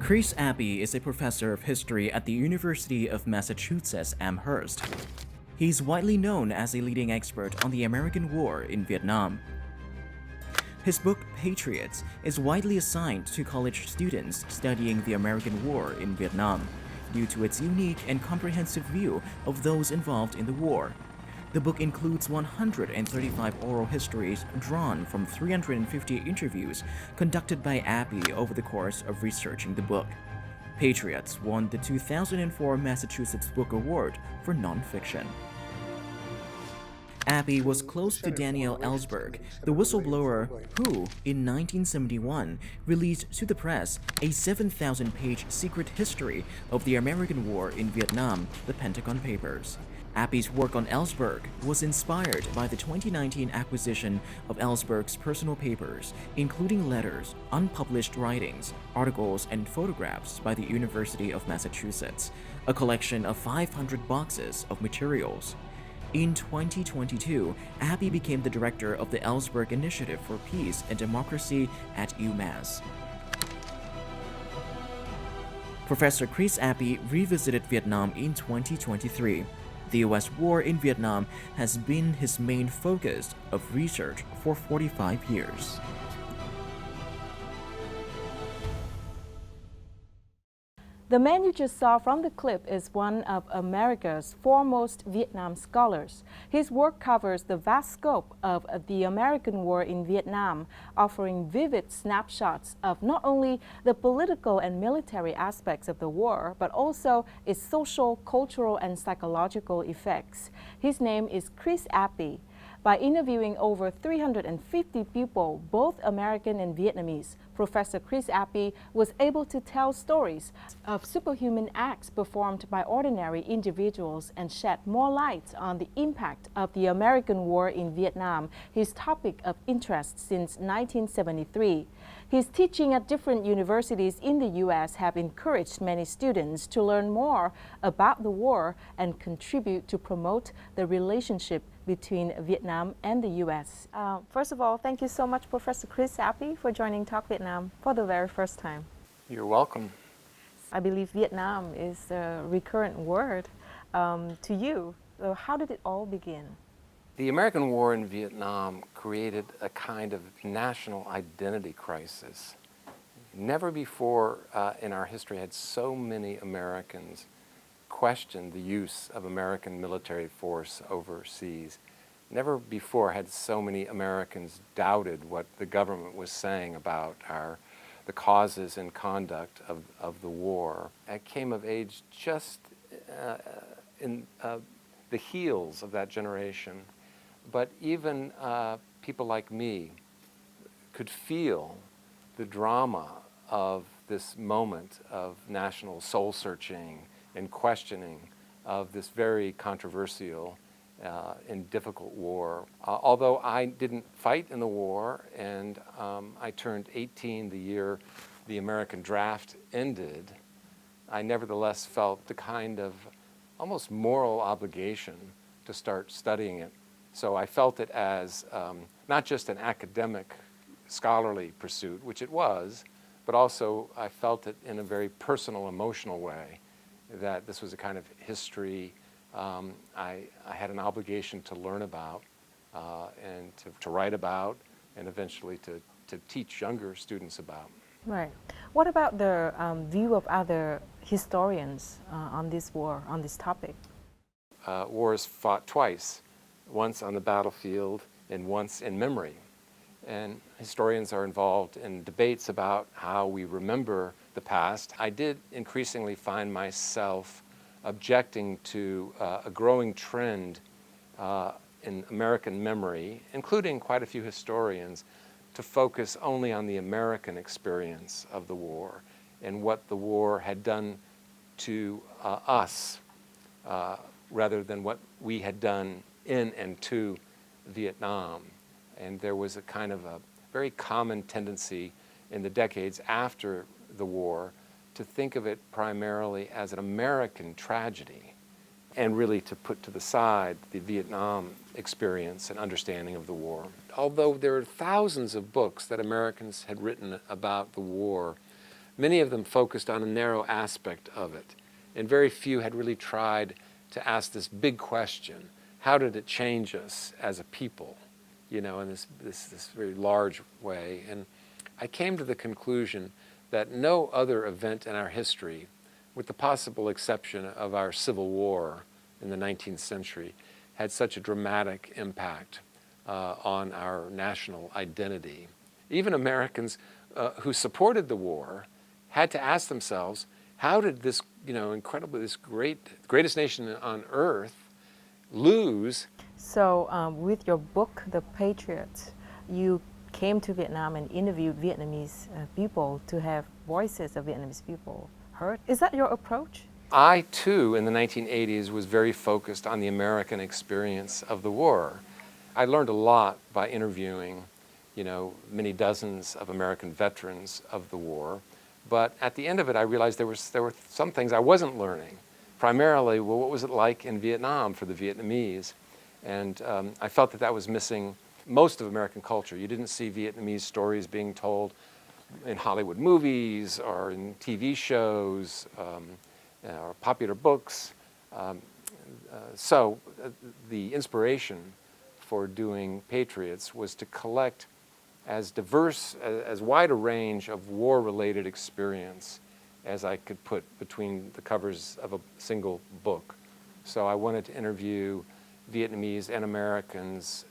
Chris Appy is a professor of history at the University of Massachusetts Amherst. He's widely known as a leading expert on the American War in Vietnam. His book, Patriots, is widely assigned to college students studying the American War in Vietnam due to its unique and comprehensive view of those involved in the war. The book includes 135 oral histories drawn from 350 interviews conducted by Appy over the course of researching the book. Patriots won the 2004 Massachusetts Book Award for nonfiction. Appy was close to Daniel Ellsberg, the whistleblower who, in 1971, released to the press a 7,000-page secret history of the American War in Vietnam, the Pentagon Papers. Appy's work on Ellsberg was inspired by the 2019 acquisition of Ellsberg's personal papers, including letters, unpublished writings, articles, and photographs by the University of Massachusetts, a collection of 500 boxes of materials. In 2022, Appy became the director of the Ellsberg Initiative for Peace and Democracy at UMass. Professor Chris Appy revisited Vietnam in 2023. The U.S. war in Vietnam has been his main focus of research for 45 years. The man you just saw from the clip is one of America's foremost Vietnam scholars. His work covers the vast scope of the American War in Vietnam, offering vivid snapshots of not only the political and military aspects of the war, but also its social, cultural, and psychological effects. His name is Chris Appy. By interviewing over 350 people, both American and Vietnamese, Professor Chris Appy was able to tell stories of superhuman acts performed by ordinary individuals and shed more light on the impact of the American War in Vietnam, his topic of interest since 1973. His teaching at different universities in the U.S. have encouraged many students to learn more about the war and contribute to promote the relationship between Vietnam and the U.S. First of all, thank you so much, Professor Chris Appy, for joining Talk Vietnam for the very first time. You're welcome. I believe Vietnam is a recurrent word to you. So how did it all begin? The American War in Vietnam created a kind of national identity crisis. Never before in our history had so many Americans questioned the use of American military force overseas. Never before had so many Americans doubted what the government was saying about the causes and conduct of the war. I came of age just in the heels of that generation, but even people like me could feel the drama of this moment of national soul-searching and questioning of this very controversial and difficult war. Although I didn't fight in the war, and I turned 18 the year the American draft ended, I nevertheless felt the kind of almost moral obligation to start studying it. So I felt it as not just an academic, scholarly pursuit, which it was, but also I felt it in a very personal, emotional way, that this was a kind of history I had an obligation to learn about and to write about, and eventually to teach younger students about. Right. What about the view of other historians on this war, on this topic? War is fought twice, once on the battlefield and once in memory. And historians are involved in debates about how we remember the past. I did increasingly find myself objecting to a growing trend in American memory, including quite a few historians, to focus only on the American experience of the war and what the war had done to us rather than what we had done in and to Vietnam. And there was a kind of a very common tendency in the decades after the war to think of it primarily as an American tragedy, and really to put to the side the Vietnam experience and understanding of the war. Although there are thousands of books that Americans had written about the war, many of them focused on a narrow aspect of it, and very few had really tried to ask this big question: how did it change us as a people, you know, in this very large way? And I came to the conclusion that no other event in our history, with the possible exception of our Civil War in the 19th century, had such a dramatic impact on our national identity. Even Americans who supported the war had to ask themselves, how did this, you know, this greatest nation on earth lose? So with your book, The Patriot, you came to Vietnam and interviewed Vietnamese people to have voices of Vietnamese people heard. Is that your approach? I, too, in the 1980s, was very focused on the American experience of the war. I learned a lot by interviewing, you know, many dozens of American veterans of the war. But at the end of it, I realized there were some things I wasn't learning. Primarily, well, what was it like in Vietnam for the Vietnamese? And I felt that was missing most of American culture. You didn't see Vietnamese stories being told in Hollywood movies or in TV shows or popular books. So the inspiration for doing Patriots was to collect as diverse, as wide a range of war-related experience as I could put between the covers of a single book. So I wanted to interview Vietnamese and Americans,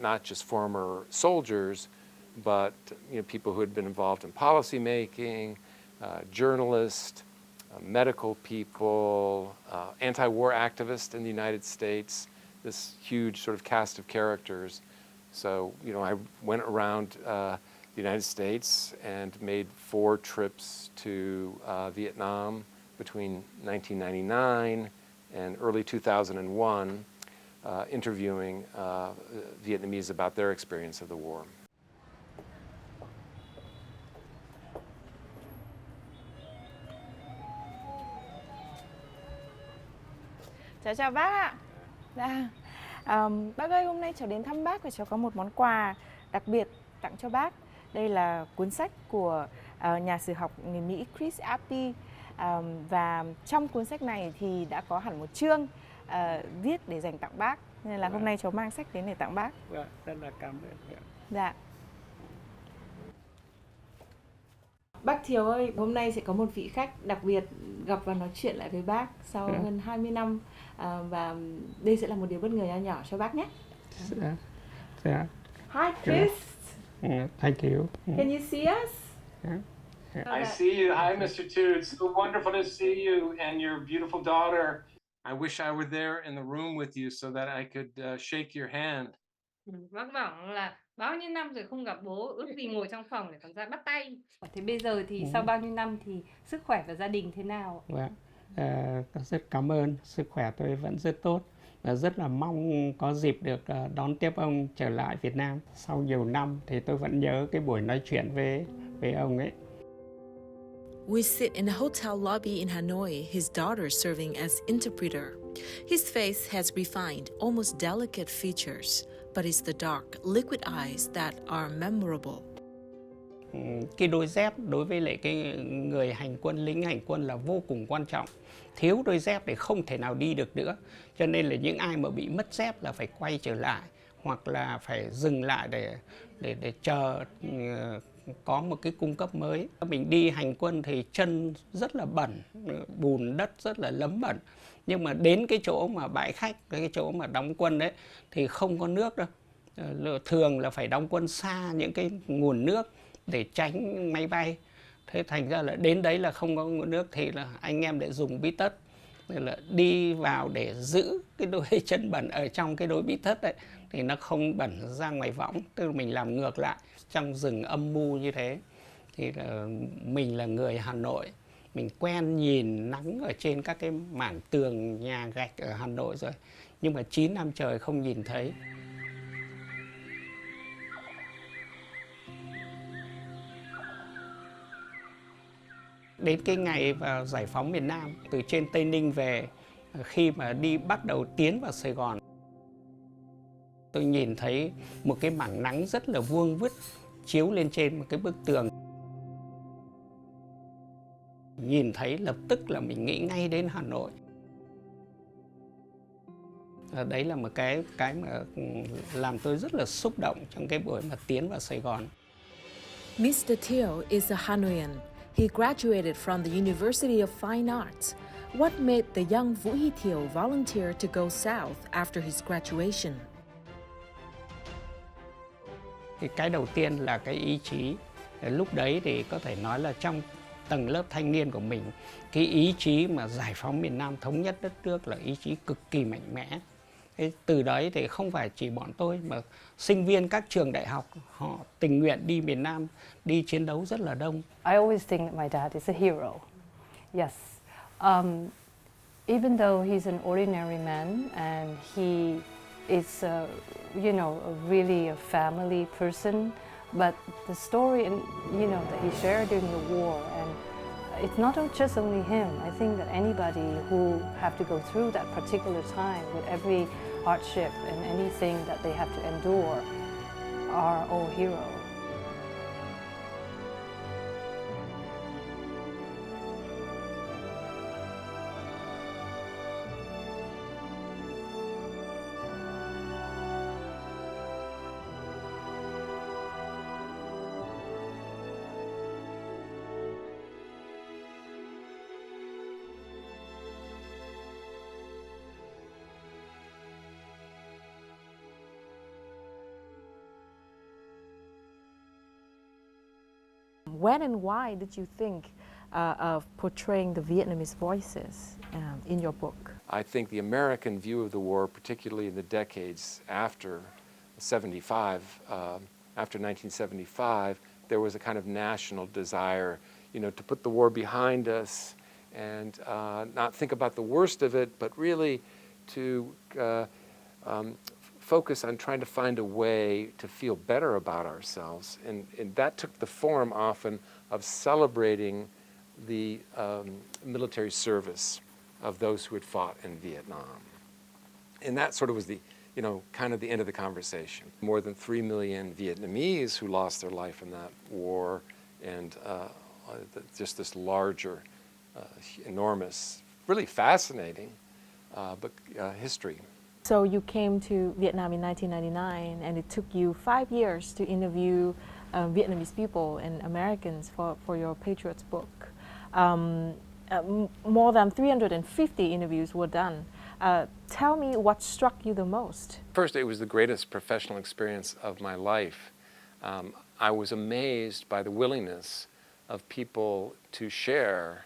not just former soldiers, but, you know, people who had been involved in policy making, journalists, medical people, anti-war activists in the United States, this huge sort of cast of characters. So, you know, I went around the United States and made 4 trips to Vietnam between 1999 and early 2001, interviewing Vietnamese about their experience of the war. Chào bác ạ. Dạ. Bác ơi, hôm nay cháu đến thăm bác và cháu có một món quà đặc biệt tặng cho bác. Đây là cuốn sách của nhà sử học người Mỹ Chris Appy. Và trong cuốn sách này thì đã có hẳn một chương viết để dành tặng bác. Nên là hôm nay cháu mang sách đến để tặng bác. Vâng, rất là cảm ơn. Dạ. Bác Thiều ơi, hôm nay sẽ có một vị khách đặc biệt gặp và nói chuyện lại với bác sau hơn 20 năm. Và đây sẽ là một điều bất ngờ nho nhỏ cho bác nhé. Yeah. Hi Chris. Thank you. Can you see us? I see you. Hi, Mr. Toot. It's so wonderful to see you and your beautiful daughter. I wish I were there in the room with you so that I could shake your hand. Bác bảo là bao nhiêu năm rồi không gặp bố, ước gì ngồi trong phòng để còn ra bắt tay. Thế bây giờ thì sau bao nhiêu năm thì sức khỏe và gia đình thế nào? Vâng, rất cảm ơn, sức khỏe tôi vẫn rất tốt và rất là mong có dịp được đón tiếp ông trở lại Việt Nam. Sau nhiều năm thì tôi vẫn nhớ cái buổi nói chuyện với ông ấy. We sit in a hotel lobby in Hanoi, his daughter serving as interpreter. His face has refined, almost delicate features, but it's the dark, liquid eyes that are memorable. Cái đôi dép đối với lại cái người hành quân, lính hành quân là vô cùng quan trọng. Thiếu đôi dép thì không thể nào đi được nữa. Cho nên là những ai mà bị mất dép là phải quay trở lại hoặc là phải dừng lại để chờ có một cái cung cấp mới. Mình đi hành quân thì chân rất là bẩn, bùn đất rất là lấm bẩn. Nhưng mà đến cái chỗ mà bãi khách, cái chỗ mà đóng quân đấy thì không có nước đâu. Thường là phải đóng quân xa những cái nguồn nước để tránh máy bay. Thế thành ra là đến đấy là không có nguồn nước thì là anh em để dùng bí tất. Nên là đi vào để giữ cái đôi chân bẩn ở trong cái đôi bí tất đấy thì nó không bẩn ra ngoài võng. Tức là mình làm ngược lại trong rừng âm mưu như thế. Thì mình là người Hà Nội, mình quen nhìn nắng ở trên các cái mảng tường nhà gạch ở Hà Nội rồi. Nhưng mà 9 năm trời không nhìn thấy. Đến cái ngày vào giải phóng miền Nam, từ trên Tây Ninh về, khi mà bắt đầu tiến vào Sài Gòn, tôi nhìn thấy một cái mảng nắng rất là vuông vức chiếu lên trên một cái bức tường. Nhìn thấy lập tức là mình nghĩ ngay đến Hà Nội. Đấy là một cái mà làm tôi rất là xúc động trong cái buổi mà tiến vào Sài Gòn. Mr. Thieu is a Hanoian. He graduated from the University of Fine Arts. What made the young Vũ Hy Thieu volunteer to go south after his graduation? Cái đầu tiên là cái ý chí. Lúc đấy thì có thể nói là trong tầng lớp thanh niên của mình, cái ý chí mà giải phóng miền Nam, thống nhất đất nước là ý chí cực kỳ mạnh mẽ. Từ đấy thì không phải chỉ bọn tôi mà sinh viên các trường đại học họ tình nguyện đi miền Nam, đi chiến đấu rất là đông. I always think that my dad is a hero. Yes. Even though he's an ordinary man and he is, a really a family person, but the story that he shared during the war, and it's not just only him. I think that anybody who have to go through that particular time with every hardship and anything that they have to endure are all heroes. When and why did you think of portraying the Vietnamese voices in your book? I think the American view of the war, particularly in the decades after 75, after 1975, there was a kind of national desire, to put the war behind us and not think about the worst of it, but really to focus on trying to find a way to feel better about ourselves. And that took the form often of celebrating the military service of those who had fought in Vietnam. And that sort of was the, kind of the end of the conversation. More than 3 million Vietnamese who lost their life in that war, and just this larger, enormous, really fascinating history. So you came to Vietnam in 1999, and it took you 5 years to interview Vietnamese people and Americans for your Patriots book. More than 350 interviews were done. Tell me what struck you the most. First, it was the greatest professional experience of my life. I was amazed by the willingness of people to share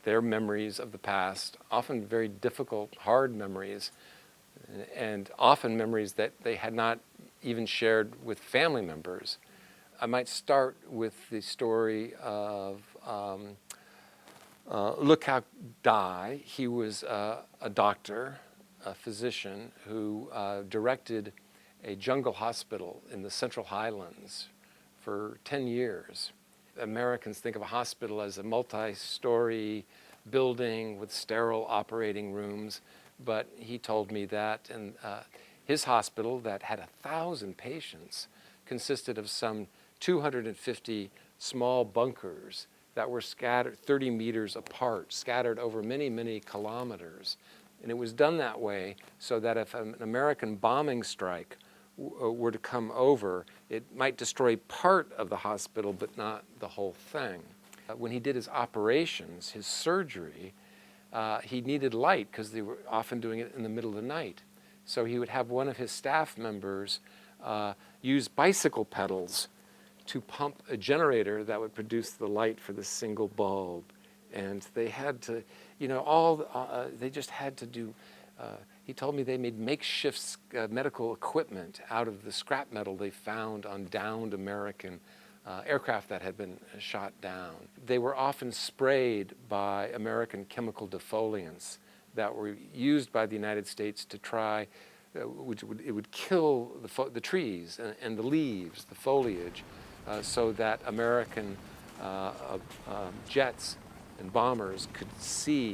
their memories of the past, often very difficult, hard memories, and often memories that they had not even shared with family members. I might start with the story of Look How Die. He was a doctor, a physician, who directed a jungle hospital in the Central Highlands for 10 years. Americans think of a hospital as a multi-story building with sterile operating rooms, but he told me that his hospital that had 1,000 patients consisted of some 250 small bunkers that were scattered 30 meters apart, scattered over many, many kilometers. And it was done that way so that if an American bombing strike were to come over, it might destroy part of the hospital, but not the whole thing. When he did his operations, his surgery, he needed light because they were often doing it in the middle of the night. So he would have one of his staff members use bicycle pedals to pump a generator that would produce the light for the single bulb. And they had to, they just had to do, he told me they made makeshift medical equipment out of the scrap metal they found on downed American aircraft that had been shot down. They were often sprayed by American chemical defoliants that were used by the United States to try, it would kill the trees and the leaves, the foliage, so that American jets and bombers could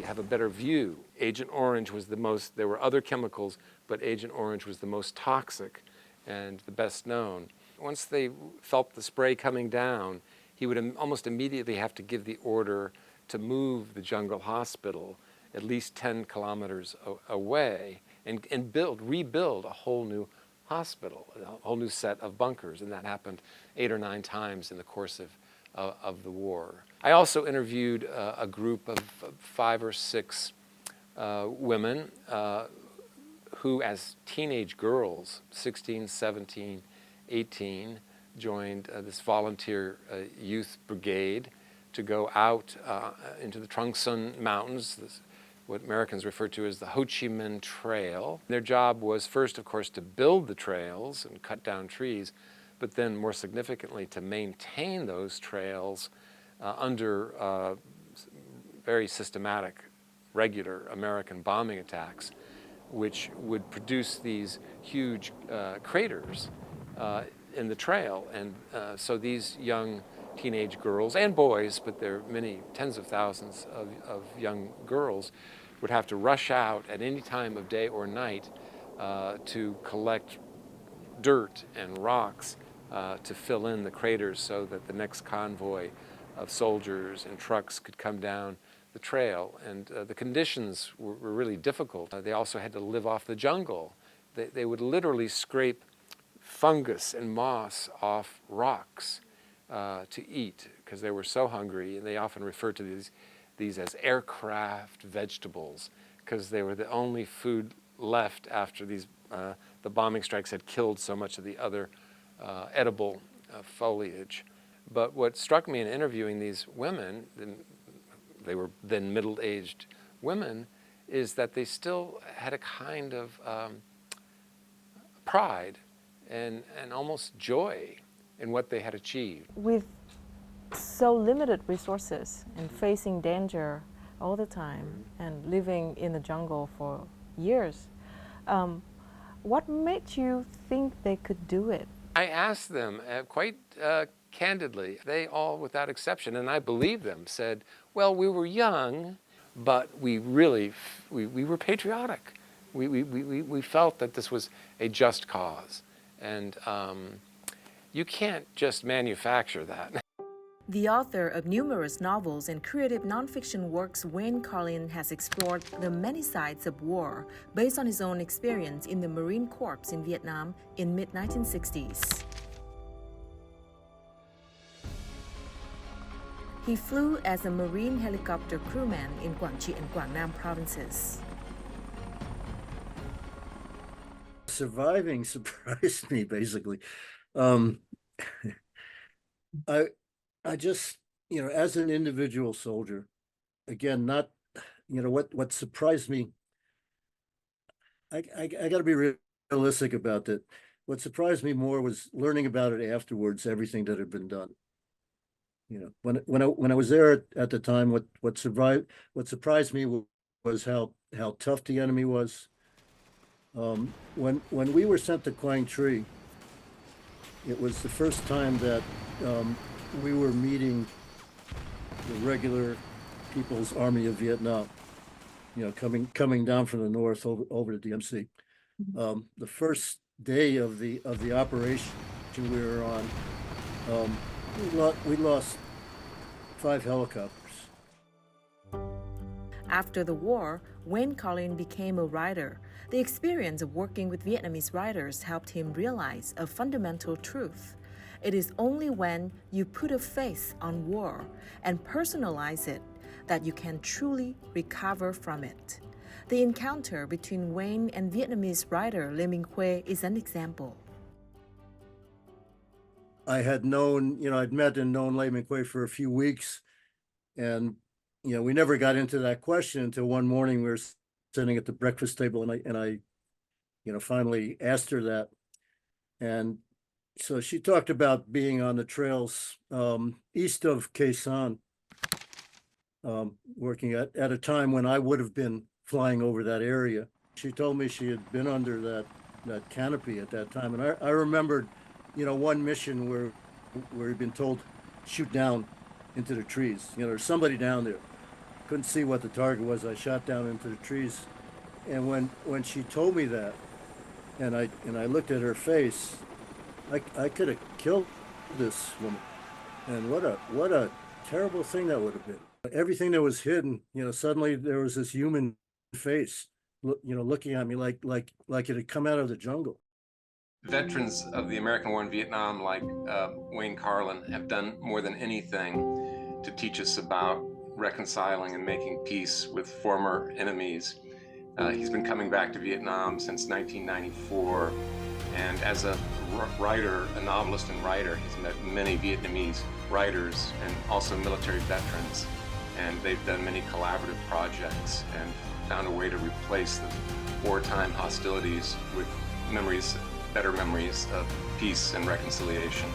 have a better view. Agent Orange was the most, there were other chemicals, but Agent Orange was the most toxic and the best known. Once they felt the spray coming down, he would almost immediately have to give the order to move the jungle hospital at least 10 kilometers away and rebuild a whole new hospital, a whole new set of bunkers, and that happened 8 or 9 times in the course of the war. I also interviewed a group of 5 or 6 women who, as teenage girls, 16, 17, 18, joined this volunteer youth brigade to go out into the Trongsun Mountains, what Americans refer to as the Ho Chi Minh Trail. Their job was first, of course, to build the trails and cut down trees, but then more significantly to maintain those trails under very systematic, regular American bombing attacks, which would produce these huge craters in the trail. And so these young teenage girls and boys, but there are many tens of thousands of young girls, would have to rush out at any time of day or night to collect dirt and rocks to fill in the craters so that the next convoy of soldiers and trucks could come down the trail. And the conditions were really difficult. They also had to live off the jungle. They would literally scrape fungus and moss off rocks to eat because they were so hungry, and they often referred to these as aircraft vegetables because they were the only food left after the bombing strikes had killed so much of the other edible foliage. But what struck me in interviewing these women, they were then middle-aged women, is that they still had a kind of pride and almost joy in what they had achieved. With so limited resources and facing danger all the time and living in the jungle for years, what made you think they could do it? I asked them quite candidly. They all, without exception, and I believe them, said, well, we were young, but we really, we were patriotic. We felt that this was a just cause. And you can't just manufacture that. The author of numerous novels and creative nonfiction works, Wayne Carlin has explored the many sides of war based on his own experience in the Marine Corps in Vietnam in mid-1960s. He flew as a Marine helicopter crewman in Quảng Trị and Quảng Nam provinces. Surviving surprised me, basically. I just, as an individual soldier, again, not, what surprised me, I got to be realistic about that. What surprised me more was learning about it afterwards, everything that had been done. When I was there at the time, what surprised me was how tough the enemy was. When we were sent to Quang Tri, it was the first time that we were meeting the regular People's Army of Vietnam, coming down from the north over to DMC. The first day of the operation we were on, we lost 5 helicopters. After the war, Wayne Carlin became a writer. The experience of working with Vietnamese writers helped him realize a fundamental truth. It is only when you put a face on war and personalize it that you can truly recover from it. The encounter between Wayne and Vietnamese writer Lê Minh Khuê is an example. I had known, I'd met and known Lê Minh Khuê for a few weeks, and we never got into that question until one morning we were sitting at the breakfast table, and I finally asked her that. And so she talked about being on the trails east of Khe Sanh, working at a time when I would have been flying over that area. She told me she had been under that canopy at that time. And I remembered, one mission where we'd been told, shoot down into the trees. There's somebody down there. Couldn't see what the target was. I shot down into the trees. And when she told me that, and I looked at her face, I could have killed this woman. And what a terrible thing that would have been. Everything that was hidden, suddenly there was this human face, looking at me like it had come out of the jungle. Veterans of the American War in Vietnam, like Wayne Carlin, have done more than anything to teach us about reconciling and making peace with former enemies. He's been coming back to Vietnam since 1994, and as a writer, a novelist and writer, he's met many Vietnamese writers and also military veterans, and they've done many collaborative projects and found a way to replace the wartime hostilities with memories, better memories of peace and reconciliation.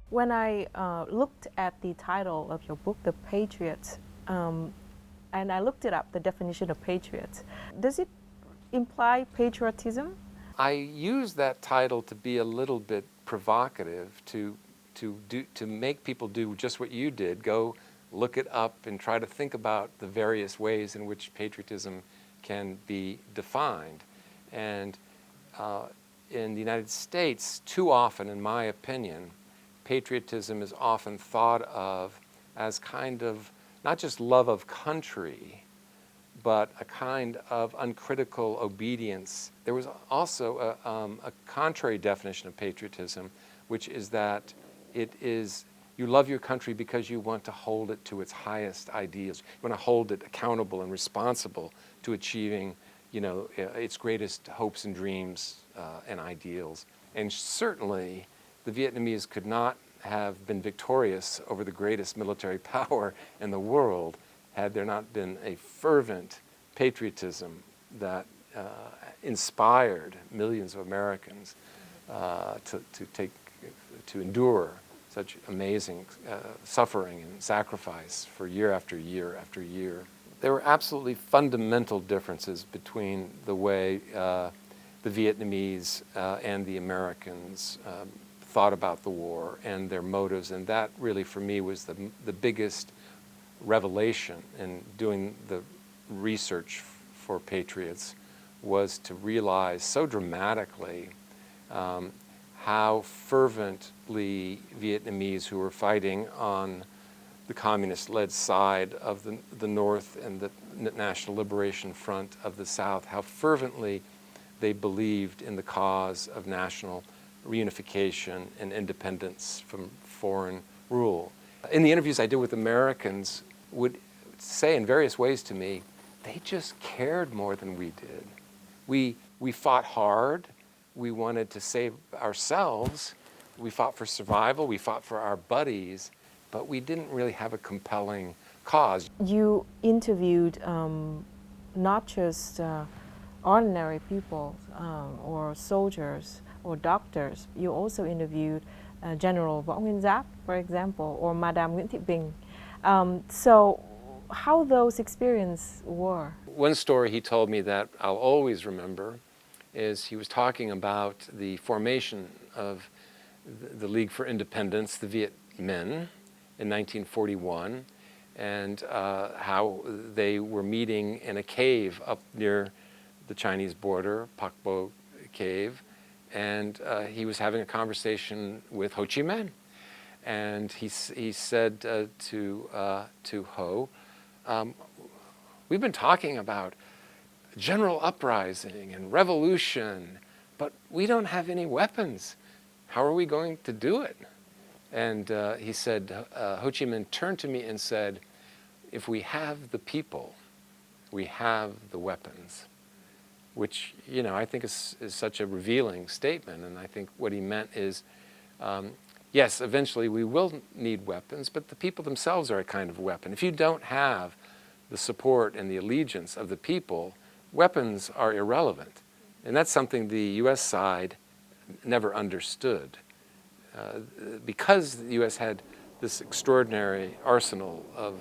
When I looked at the title of your book, The Patriot, and I looked it up, the definition of patriot, does it imply patriotism? I use that title to be a little bit provocative, to make people do just what you did, go look it up and try to think about the various ways in which patriotism can be defined. And in the United States, too often, in my opinion, patriotism is often thought of as kind of not just love of country, but a kind of uncritical obedience. There was also a contrary definition of patriotism, which is that it is, you love your country because you want to hold it to its highest ideals. You want to hold it accountable and responsible to achieving, its greatest hopes and dreams and ideals. And certainly, the Vietnamese could not have been victorious over the greatest military power in the world had there not been a fervent patriotism that inspired millions of Americans to endure such amazing suffering and sacrifice for year after year after year. There were absolutely fundamental differences between the way the Vietnamese and the Americans thought about the war and their motives, and that really for me was the biggest revelation in doing the research for Patriots, was to realize so dramatically how fervently Vietnamese who were fighting on the communist-led side of the North and the National Liberation Front of the South, how fervently they believed in the cause of national reunification and independence from foreign rule. In the interviews I did with Americans, would say in various ways to me, they just cared more than we did. We fought hard. We wanted to save ourselves. We fought for survival. We fought for our buddies, but we didn't really have a compelling cause. You interviewed not just ordinary people or soldiers or doctors. You also interviewed General Võ Nguyên Giáp, for example, or Madame Nguyễn Thị Bình. So how those experiences were? One story he told me that I'll always remember is he was talking about the formation of the League for Independence, the Viet Minh, in 1941, and how they were meeting in a cave up near the Chinese border, Pac Bo Cave, and he was having a conversation with Ho Chi Minh. And he said to Ho, we've been talking about general uprising and revolution, but we don't have any weapons. How are we going to do it? And he said, Ho Chi Minh turned to me and said, if we have the people, we have the weapons. Which, I think is such a revealing statement. And I think what he meant is, yes, eventually we will need weapons, but the people themselves are a kind of weapon. If you don't have the support and the allegiance of the people, weapons are irrelevant. And that's something the U.S. side never understood. Because the U.S. had this extraordinary arsenal of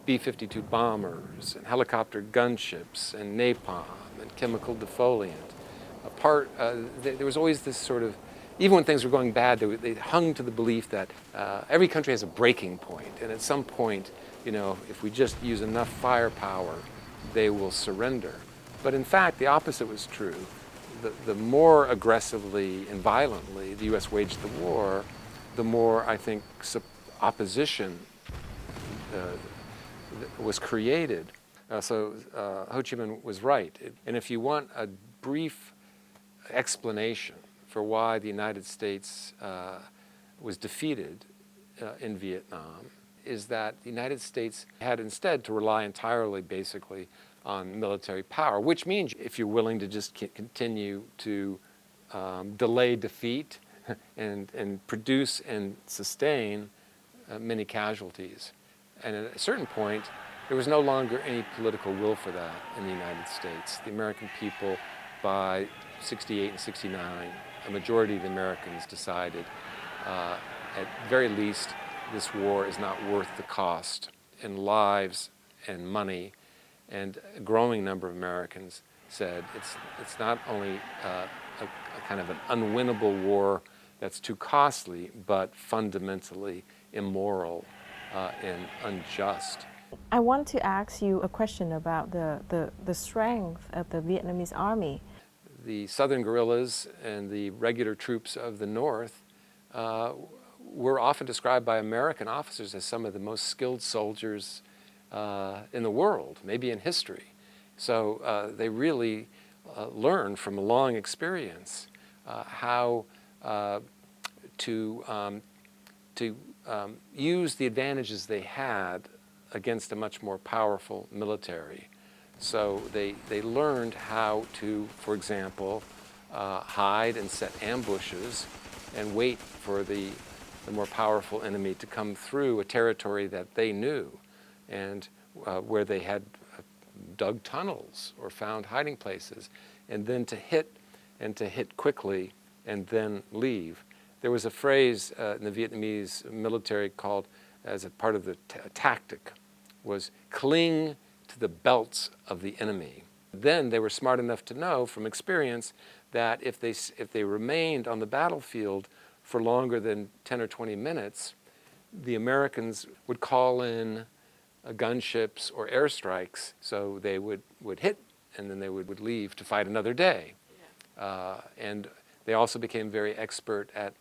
B-52 bombers and helicopter gunships and napalm and chemical defoliant, there was always this sort of, even when things were going bad, they hung to the belief that every country has a breaking point, and at some point, if we just use enough firepower, they will surrender. But in fact, the opposite was true. The more aggressively and violently the U.S. waged the war, the more I think opposition was created. So Ho Chi Minh was right. And if you want a brief explanation for why the United States was defeated in Vietnam, is that the United States had instead to rely entirely, basically, on military power, which means if you're willing to just continue to delay defeat and produce and sustain many casualties. And at a certain point, there was no longer any political will for that in the United States. The American people, by 68 and 69, a majority of the Americans decided, at very least, this war is not worth the cost in lives and money. And a growing number of Americans said it's not only a kind of an unwinnable war that's too costly, but fundamentally immoral and unjust. I want to ask you a question about the strength of the Vietnamese army. The southern guerrillas and the regular troops of the north were often described by American officers as some of the most skilled soldiers in the world, maybe in history. So they really learned from a long experience how to use the advantages they had against a much more powerful military. So they learned how to, for example, hide and set ambushes and wait for the more powerful enemy to come through a territory that they knew, and where they had dug tunnels or found hiding places, and then to hit quickly and then leave. There was a phrase in the Vietnamese military called, as a part of the tactic, was cling to the belts of the enemy. Then they were smart enough to know from experience that if they remained on the battlefield for longer than 10 or 20 minutes, the Americans would call in gunships or airstrikes, so they would hit and then they would leave to fight another day. And they also became very expert at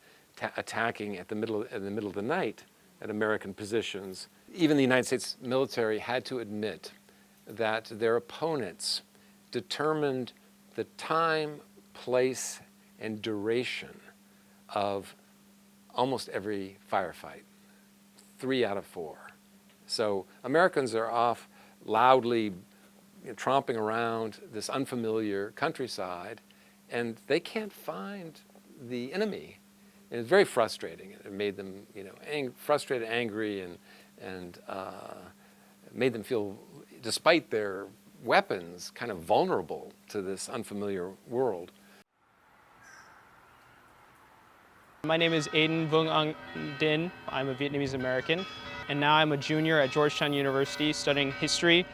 attacking in the middle of the night at American positions. Even the United States military had to admit that their opponents determined the time, place, and duration of almost every firefight, 3 out of 4. So Americans are off loudly tromping around this unfamiliar countryside, and they can't find the enemy. And it's very frustrating. It made them, frustrated, angry, and made them feel, despite their weapons, kind of vulnerable to this unfamiliar world. My name is Aiden Vung Ang Din. I'm a Vietnamese American, and now I'm a junior at Georgetown University studying history.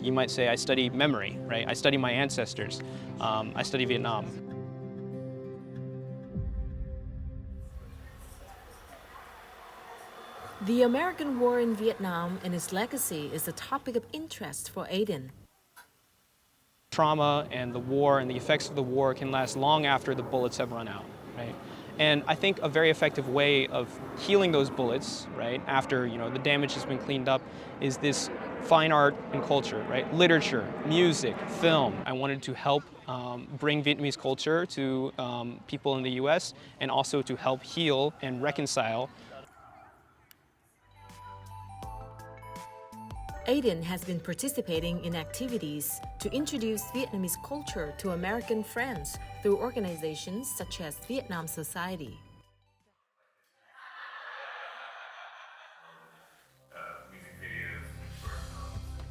You might say I study memory, right? I study my ancestors. I study Vietnam. The American war in Vietnam and its legacy is a topic of interest for Aiden. Trauma and the war and the effects of the war can last long after the bullets have run out, right? And I think a very effective way of healing those bullets, right, after the damage has been cleaned up, is this fine art and culture, right? Literature, music, film. I wanted to help bring Vietnamese culture to people in the U.S. and also to help heal and reconcile. Aiden has been participating in activities to introduce Vietnamese culture to American friends through organizations such as Vietnam Society.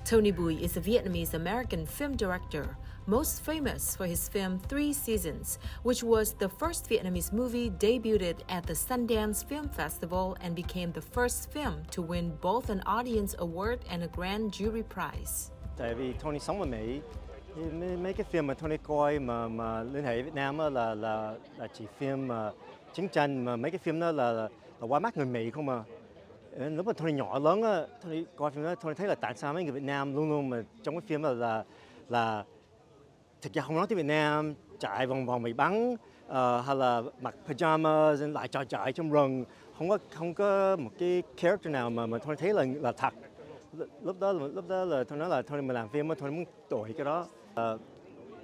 Tony Bui is a Vietnamese American film director, most famous for his film 3 Seasons, which was the first Vietnamese movie debuted at the Sundance Film Festival and became the first film to win both an audience award and a grand jury prize. Tại vì Tony sống ở Mỹ, mấy cái phim mà Tony coi mà liên hệ Việt Nam là chỉ phim chiến tranh, mà mấy cái phim đó là qua mắt người Mỹ không à. Lúc mà Tony nhỏ lớn á, Tony coi phim đó, Tony thấy là tại sao mấy người Việt Nam luôn luôn mà trong cái phim là thực ra không nói tiếng Việt Nam, chạy vòng vòng bị bắn, hay là mặc pajamas lại trò chạy trong rừng, không có một cái character nào mà Tony thấy là thật. Lúc đó là Tony nói là Tony mà làm phim, Tony muốn đổi cái đó,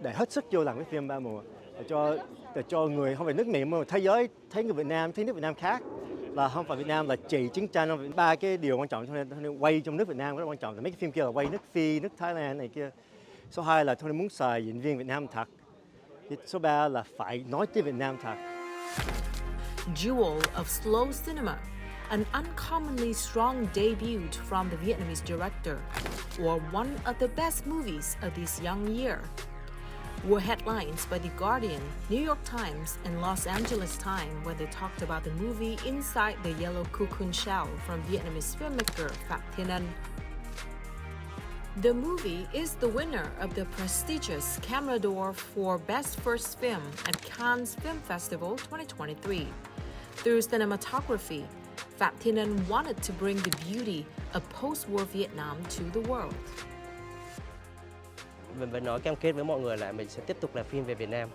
để hết sức vô làm cái phim Ba Mùa, để cho người không phải nước miệng mà thế giới thấy người Việt Nam, thấy nước Việt Nam khác. Là không phải Việt Nam là chỉ chiến tranh, ba cái điều quan trọng cho nên quay trong nước Việt Nam rất quan trọng. Mấy cái phim kia là quay nước Phi, nước Thái Lan này kia. Số 2 là Tony muốn xài diễn viên Việt Nam thật. Số 3 là phải nói tiếng Việt Nam thật. Jewel of slow cinema, an uncommonly strong debut from the Vietnamese director, or one of the best movies of this young year, were headlines by The Guardian, New York Times, and Los Angeles Times when they talked about the movie Inside the Yellow Cocoon Shell from Vietnamese filmmaker Phạm Thiên Ân. The movie is the winner of the prestigious Camera d'Or for Best First Film at Cannes Film Festival 2023. Through cinematography, Phạm Thiên Ân wanted to bring the beauty of post-war Vietnam to the world. Mình vẫn nói cam kết với mọi người là mình sẽ tiếp tục làm phim về Việt Nam,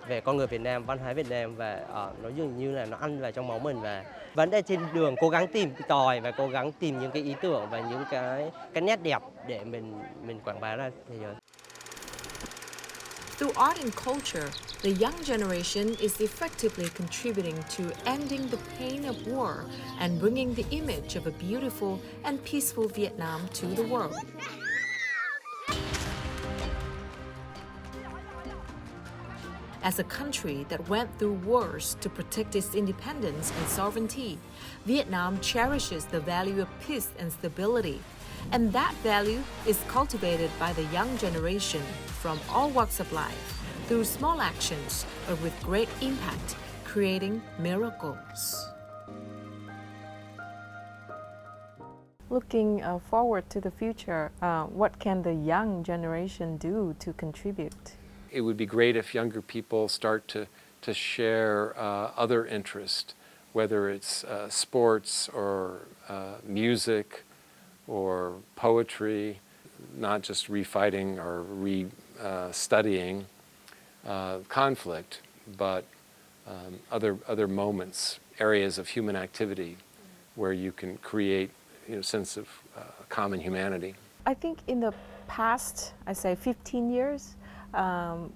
về con người Việt Nam, văn hóa Việt Nam, và nó dường như là nó ăn vào trong máu mình, và vẫn đang trên đường cố gắng tìm tòi và cố gắng tìm những cái ý tưởng và những cái nét đẹp để mình quảng bá ra thế giới. Through art and culture, the young generation is effectively contributing to ending the pain of war and bringing the image of a beautiful and peaceful Vietnam to the world. As a country that went through wars to protect its independence and sovereignty, Vietnam cherishes the value of peace and stability. And that value is cultivated by the young generation from all walks of life, through small actions but with great impact, creating miracles. Looking forward to the future, what can the young generation do to contribute? It would be great if younger people start to share other interests, whether it's sports or music or poetry, not just refighting or studying conflict, but other moments, areas of human activity where you can create a sense of common humanity. I think in the past, I say 15 years,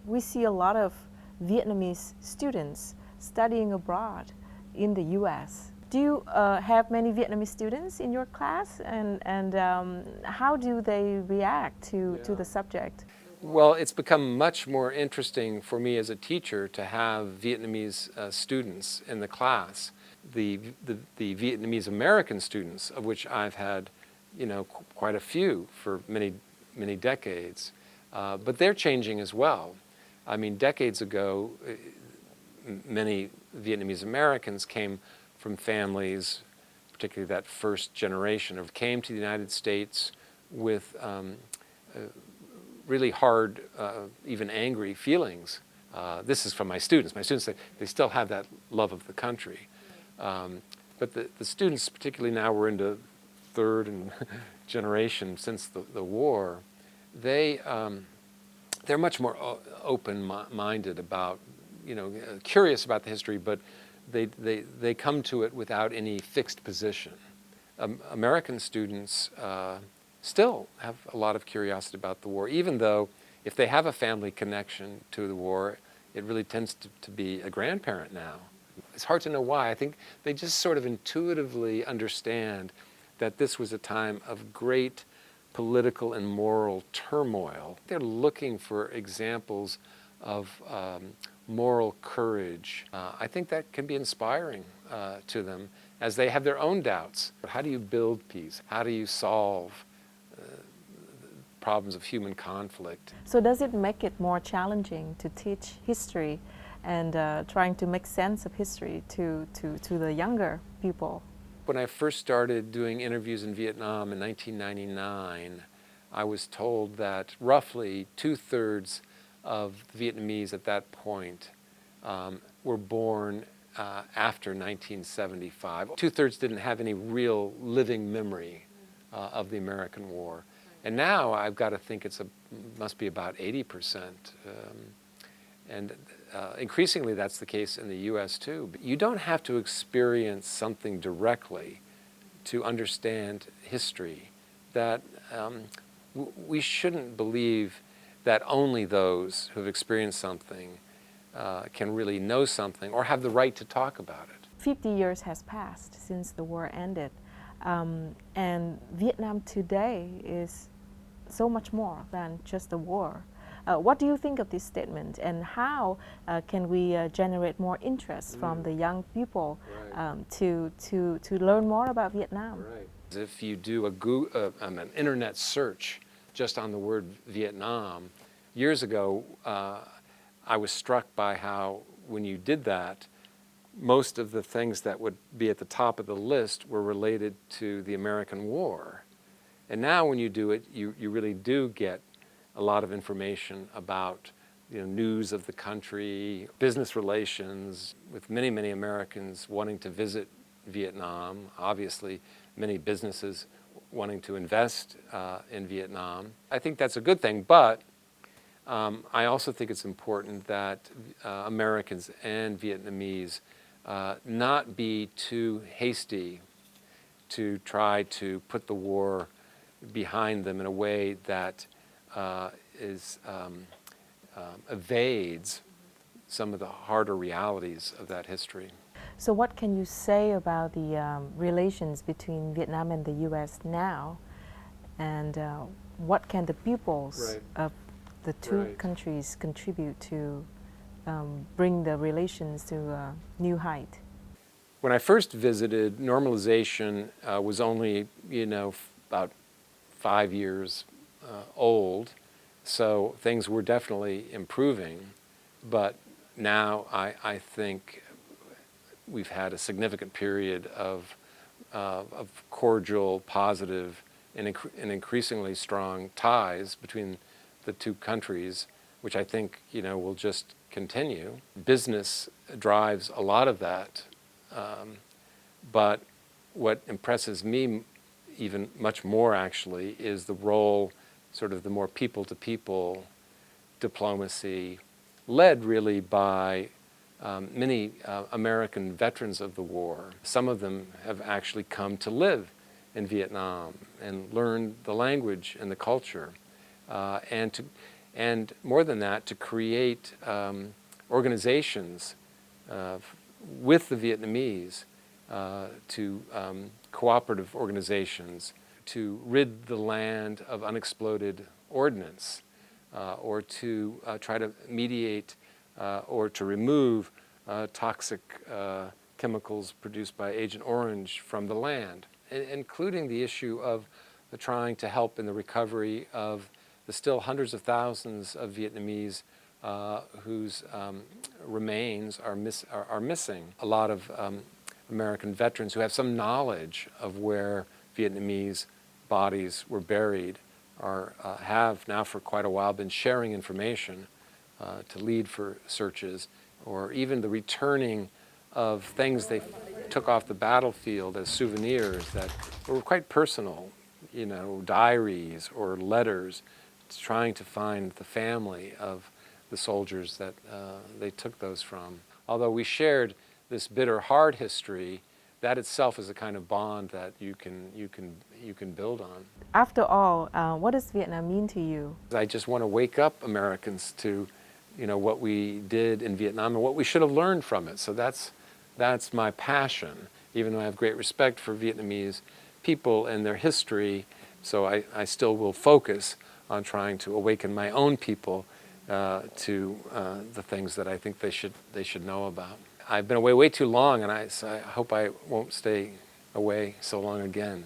we see a lot of Vietnamese students studying abroad in the U.S. Do you have many Vietnamese students in your class, and how do they react to the subject? Well, it's become much more interesting for me as a teacher to have Vietnamese students in the class. The Vietnamese American students, of which I've had, quite a few for many decades. But they're changing as well. I mean, decades ago, many Vietnamese Americans came from families, particularly that first generation, came to the United States with really hard, even angry feelings. This is from my students. My students, they still have that love of the country. But the students, particularly now we're into third and generation since the war, they're much more open-minded about, curious about the history, but they come to it without any fixed position. American students still have a lot of curiosity about the war, even though if they have a family connection to the war, it really tends to be a grandparent now. It's hard to know why. I think they just sort of intuitively understand that this was a time of great political and moral turmoil. They're looking for examples of moral courage. I think that can be inspiring to them as they have their own doubts. How do you build peace? How do you solve problems of human conflict? So does it make it more challenging to teach history and trying to make sense of history to the younger people? When I first started doing interviews in Vietnam in 1999, I was told that roughly 2/3 of the Vietnamese at that point were born after 1975. Two-thirds didn't have any real living memory of the American War. And now I've got to think must be about 80%. And increasingly that's the case in the U.S. too. But you don't have to experience something directly to understand history. That we shouldn't believe that only those who have experienced something can really know something or have the right to talk about it. 50 years has passed since the war ended, and Vietnam today is so much more than just a war. What do you think of this statement, and how can we generate more interest from the young people to learn more about Vietnam? Right. If you do an internet search just on the word Vietnam, years ago I was struck by how when you did that, most of the things that would be at the top of the list were related to the American War. And now when you do it, you really do get a lot of information about news of the country, business relations, with many, many Americans wanting to visit Vietnam, obviously many businesses wanting to invest in Vietnam. I think that's a good thing, but I also think it's important that Americans and Vietnamese not be too hasty to try to put the war behind them in a way that evades some of the harder realities of that history. So what can you say about the relations between Vietnam and the U.S. now, and what can the peoples of the two countries contribute to bring the relations to a new height? When I first visited, normalization was only, about 5 years old, so things were definitely improving. But now I think we've had a significant period of cordial, positive, and increasingly strong ties between the two countries, which I think will just continue. Business drives a lot of that, but what impresses me even much more actually is the role, sort of the more people-to-people diplomacy, led really by many American veterans of the war. Some of them have actually come to live in Vietnam and learn the language and the culture, and more than that, to create organizations with the Vietnamese, to cooperative organizations, to rid the land of unexploded ordnance, or to try to mediate or to remove toxic chemicals produced by Agent Orange from the land, including the issue of trying to help in the recovery of the still hundreds of thousands of Vietnamese whose remains are missing. A lot of American veterans who have some knowledge of where Vietnamese bodies were buried have now for quite a while been sharing information to lead for searches, or even the returning of things they took off the battlefield as souvenirs that were quite personal, diaries or letters, trying to find the family of the soldiers that they took those from. Although we shared this bitter, hard history, that itself is a kind of bond that you can build on. After all, what does Vietnam mean to you? I just want to wake up Americans to, what we did in Vietnam and what we should have learned from it. So that's my passion, even though I have great respect for Vietnamese people and their history. So I still will focus on trying to awaken my own people to the things that I think they should know about. I've been away way too long, and I hope I won't stay away so long again.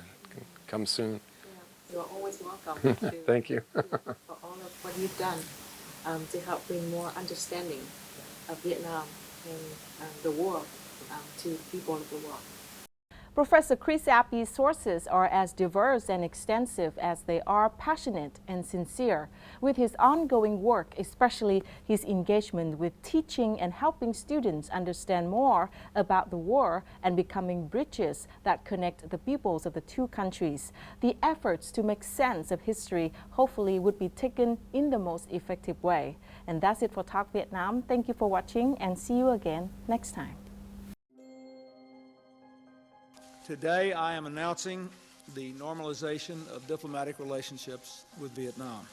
Come soon. Yeah, you're always welcome. Thank you. For all of what you've done to help bring more understanding of Vietnam and the world to people of the world. Professor Chris Appy's sources are as diverse and extensive as they are passionate and sincere. With his ongoing work, especially his engagement with teaching and helping students understand more about the war and becoming bridges that connect the peoples of the two countries, the efforts to make sense of history hopefully would be taken in the most effective way. And that's it for Talk Vietnam. Thank you for watching and see you again next time. Today, I am announcing the normalization of diplomatic relationships with Vietnam.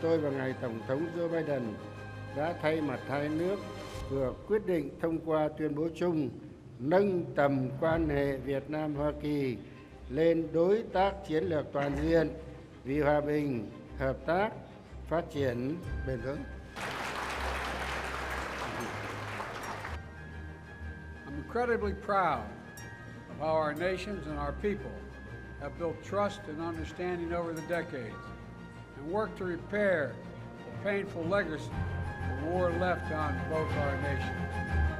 Tôi và ngài Tổng thống Joe Biden đã thay mặt hai nước vừa quyết định thông qua tuyên bố chung nâng tầm quan hệ Việt Nam-Hoa Kỳ lên đối tác chiến lược toàn diện vì hòa bình, hợp tác, phát triển bền vững. I'm incredibly proud of how our nations and our people have built trust and understanding over the decades and worked to repair the painful legacy the war left on both our nations.